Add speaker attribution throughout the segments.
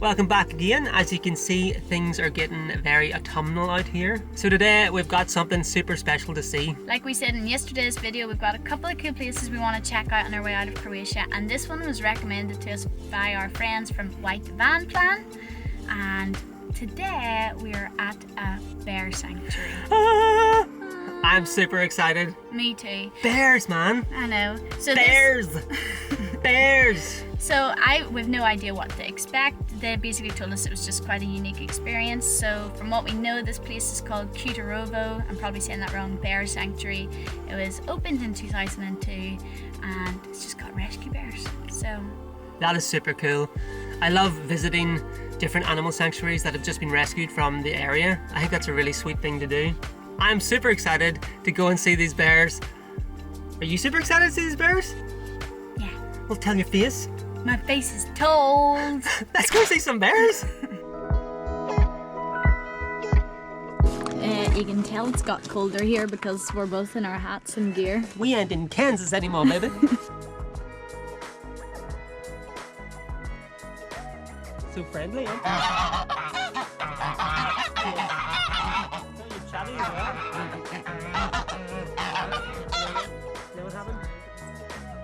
Speaker 1: Welcome back again. As you can see, things are getting very autumnal out here. So today we've got something super special to see.
Speaker 2: Like we said in yesterday's video, we've got a couple of cool places we want to check out on our way out of Croatia, and this one was recommended to us by our friends from White Van Plan. And today we're at a bear sanctuary.
Speaker 1: I'm super excited.
Speaker 2: Me too.
Speaker 1: Bears, man.
Speaker 2: I know. So
Speaker 1: Bears. Bears.
Speaker 2: So we've no idea what to expect. They basically told us it was just quite a unique experience. So from what we know, this place is called Kuterovo. I'm probably saying that wrong. Bear Sanctuary. It was opened in 2002 and it's just got rescue bears. So
Speaker 1: that is super cool. I love visiting different animal sanctuaries that have just been rescued from the area. I think that's a really sweet thing to do. I'm super excited to go and see these bears. Are you super excited to see these bears?
Speaker 2: Yeah.
Speaker 1: Well, tell your face.
Speaker 2: My face is told.
Speaker 1: Let's go see some bears.
Speaker 2: You can tell it's got colder here because we're both in our hats and gear.
Speaker 1: We ain't in Kansas anymore, baby. So friendly, huh? You're chatty as well. Know what happened?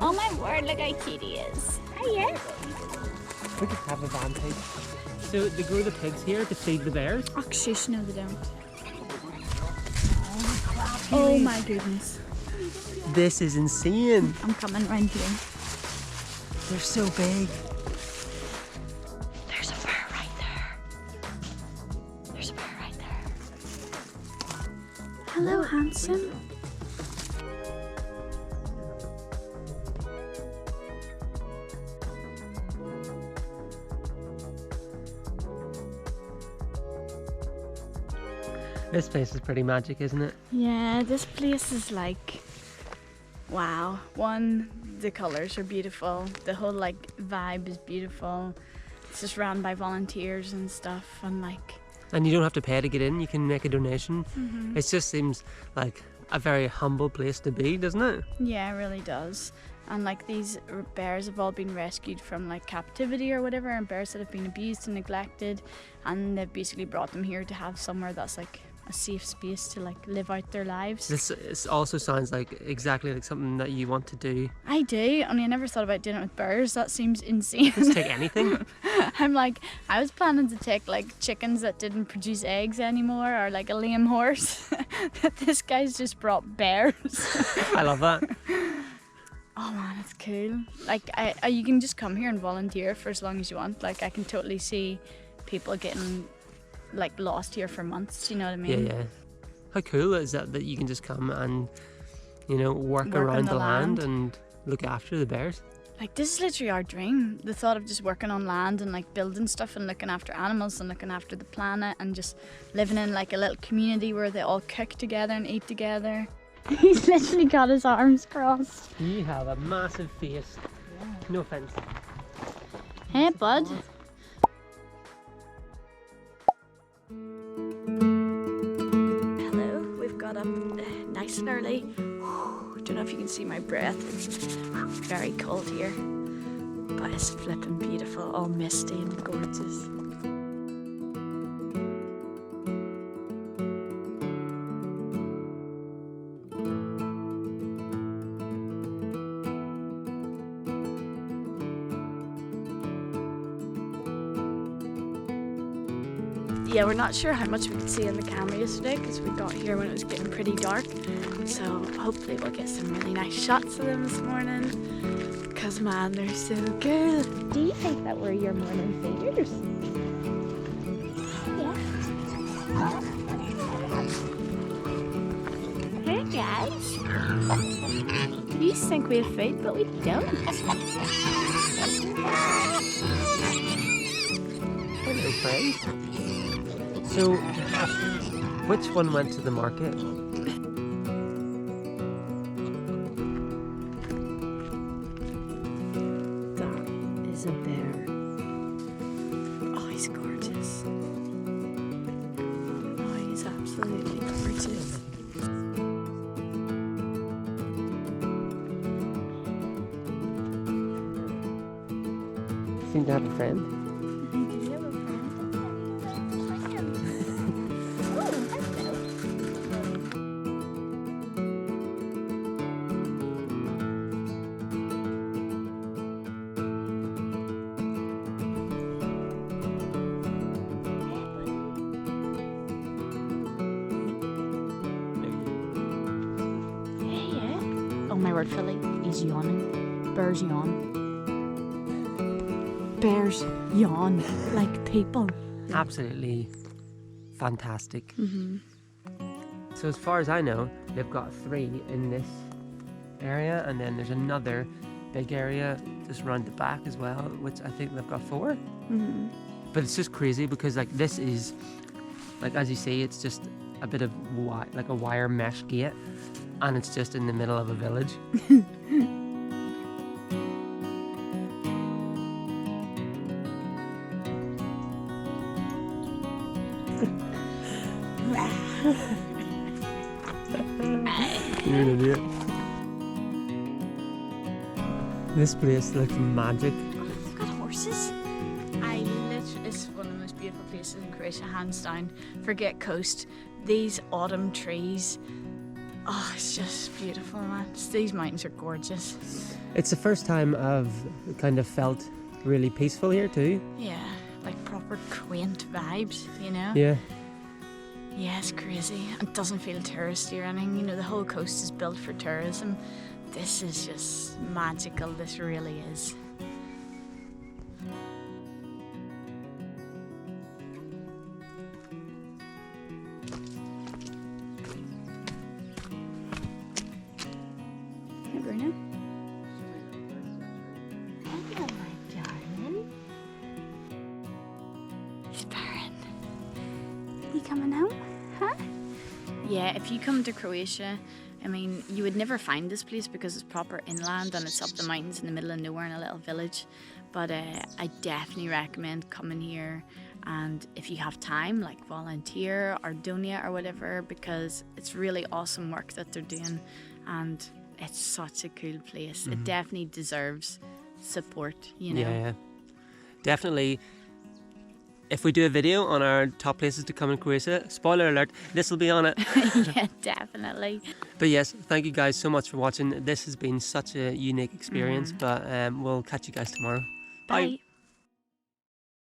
Speaker 2: Oh my word, look how cute he is. Hiya.
Speaker 1: We could have a van pig. So they grow the pigs here to feed the bears?
Speaker 2: Oh, shush, no they don't. Oh my goodness.
Speaker 1: This is insane.
Speaker 2: I'm coming round here.
Speaker 1: They're so big.
Speaker 2: There's a bear right there. There's a bear right there. Hello, handsome.
Speaker 1: This place is pretty magic, isn't it?
Speaker 2: Yeah, this place is like, wow. One, the colours are beautiful. The whole like vibe is beautiful. It's just run by volunteers and stuff, and like.
Speaker 1: And you don't have to pay to get in. You can make a donation.
Speaker 2: Mm-hmm.
Speaker 1: It just seems like a very humble place to be, doesn't it?
Speaker 2: Yeah, it really does. And like these bears have all been rescued from like captivity or whatever, and bears that have been abused and neglected, and they've basically brought them here to have somewhere that's like a safe space to like live out their lives.
Speaker 1: This also sounds like exactly like something that you want to do.
Speaker 2: I do, only I never thought about doing it with bears. That seems insane.
Speaker 1: Just take anything.
Speaker 2: I'm like, I was planning to take like chickens that didn't produce eggs anymore, or like a lame horse. But this guy's just brought bears.
Speaker 1: I love that.
Speaker 2: Oh man, it's cool. Like you can just come here and volunteer for as long as you want. Like I can totally see people getting like lost here for months, you know what I mean?
Speaker 1: Yeah. How cool is that you can just come and, you know, work around the land and look after the bears?
Speaker 2: Like this is literally our dream. The thought of just working on land and like building stuff and looking after animals and looking after the planet and just living in like a little community where they all cook together and eat together. He's literally got his arms crossed.
Speaker 1: You have a massive face. Yeah. No offense.
Speaker 2: Hey bud. Hello, we've got up nice and early. Don't know if you can see my breath. It's very cold here, but it's flipping beautiful, all misty and gorgeous. Yeah, we're not sure how much we could see in the camera yesterday because we got here when it was getting pretty dark. So hopefully we'll get some really nice shots of them this morning. Because man, they're so cool. Do you think that we're your morning feeders? Yeah. Hey guys. We used to think we have food, but we don't.
Speaker 1: Hello, friend. So, which one went to the market?
Speaker 2: That is a bear. Oh, he's gorgeous. Oh, he's absolutely gorgeous.
Speaker 1: Seem to have a friend.
Speaker 2: Do you have a Oh my word, Philly, he's yawning. Bears yawn. Bears yawn like people.
Speaker 1: Absolutely fantastic.
Speaker 2: Mm-hmm.
Speaker 1: So as far as I know, they've got 3 in this area, and then there's another big area just around the back as well, which I think they've got 4.
Speaker 2: Mm-hmm.
Speaker 1: But it's just crazy because like this is, like as you say, it's just a bit of like a wire mesh gate, and it's just in the middle of a village. You're an idiot. This place looks magic.
Speaker 2: They've got horses. It's one of the most beautiful places in Croatia, hands down. Forget coast. These autumn trees. Oh, it's just beautiful, man. These mountains are gorgeous.
Speaker 1: It's the first time I've kind of felt really peaceful here too.
Speaker 2: Yeah, like proper quaint vibes, you know?
Speaker 1: Yeah.
Speaker 2: Yeah, it's crazy. It doesn't feel touristy or anything. You know, the whole coast is built for tourism. This is just magical. This really is. Hey, Bruno.
Speaker 3: Hello, my darling.
Speaker 2: Baron. You coming home? Huh? Yeah, if you come to Croatia, I mean, you would never find this place because it's proper inland and it's up the mountains in the middle of nowhere in a little village. But I definitely recommend coming here, and if you have time, like volunteer or donate or whatever, because it's really awesome work that they're doing, and it's such a cool place.
Speaker 1: Mm-hmm.
Speaker 2: It definitely deserves support, you know.
Speaker 1: Yeah. Definitely. If we do a video on our top places to come in Croatia, spoiler alert, this will be on it.
Speaker 2: Yeah, definitely.
Speaker 1: But yes, thank you guys so much for watching. This has been such a unique experience, but we'll catch you guys tomorrow. Bye.
Speaker 2: Bye.